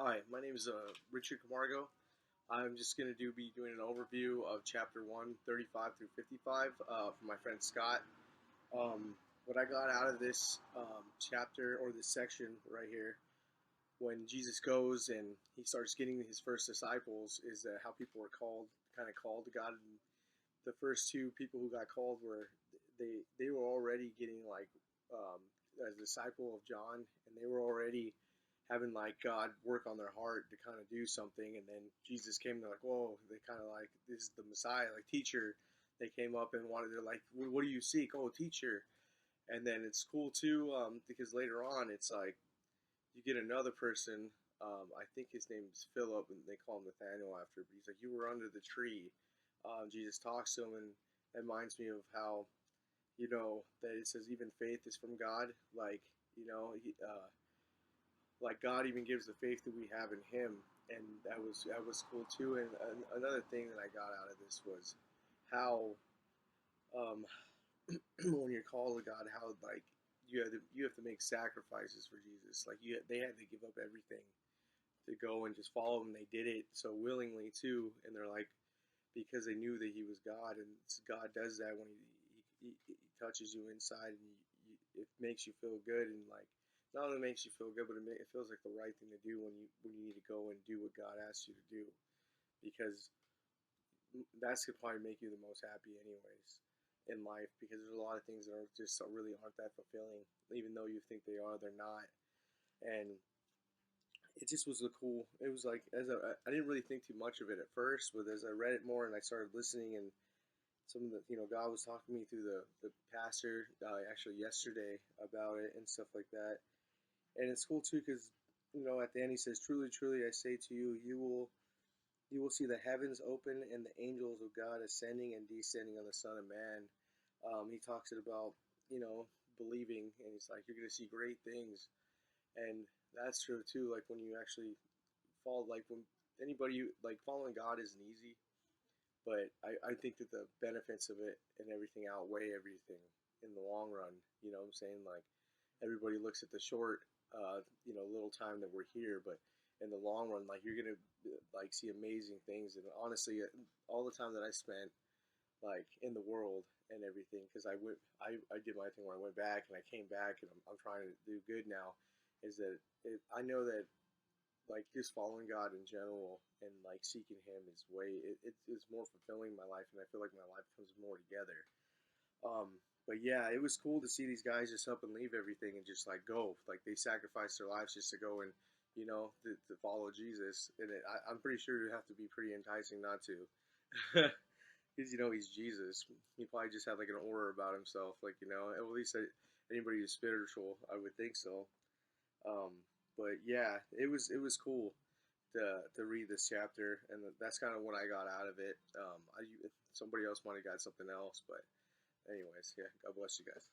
Hi, my name is Richard Camargo. I'm just going to be doing an overview of chapter 1, 35 through 55 from my friend Scott. What I got out of this chapter or this section right here, when Jesus goes and he starts getting his first disciples, is that how people were called to God. And the first two people who got called were they were already getting um, as a disciple of John, and they were already having God work on their heart to kind of do something. And then Jesus came, and they're like, whoa, they kind of like, this is the Messiah, like teacher. They came up and wanted, they're like, what do you seek? Oh, teacher. And then it's cool too, because later on it's like you get another person. I think his name's Philip, and they call him Nathaniel after. But he's like, you were under the tree. Jesus talks to him, and that reminds me of how that it says even faith is from God. Like God even gives the faith that we have in Him, and that was cool too. And another thing that I got out of this was how um, when you're called to God, how like you have to make sacrifices for Jesus. Like they had to give up everything to go and just follow him. They did it so willingly too, and they're like, because they knew that he was God, and God does that when he touches you inside, and it makes you feel good, and like not only makes you feel good, but it feels like the right thing to do when you need to go and do what God asks you to do, because that's could probably make you the most happy anyways in life, because there's a lot of things that are just really aren't that fulfilling, even though you think they are, they're not. And it just was a cool. It was like I didn't really think too much of it at first, but as I read it more and I started listening, and some of the God was talking to me through the pastor actually yesterday about it and stuff like that. And it's cool too because at the end he says, "Truly, truly, I say to you, you will see the heavens open and the angels of God ascending and descending on the Son of Man." He talks it about believing, and he's like, "You're gonna see great things." And that's true too. Like when you actually follow, like when anybody like following God isn't easy, but I think that the benefits of it and everything outweigh everything in the long run. You know what I'm saying? Like everybody looks at the short, little time that we're here, but in the long run, like you're gonna like see amazing things. And honestly, all the time that I spent like in the world and everything, because I did my thing where I went back and I came back, and I'm trying to do good now. Is that I know that like just following God in general and like seeking Him is it's more fulfilling in my life, and I feel like my life comes more together. But yeah, it was cool to see these guys just up and leave everything and just like go, like they sacrificed their lives just to go and to follow Jesus, and I'm pretty sure you have to be pretty enticing not to. Because he's Jesus. He probably just had like an aura about himself, like at least anybody who's spiritual, I would think so. Um, but yeah, it was cool to read this chapter, and that's kind of what I got out of it. Somebody else might have got something else, but anyways, yeah. God bless you guys.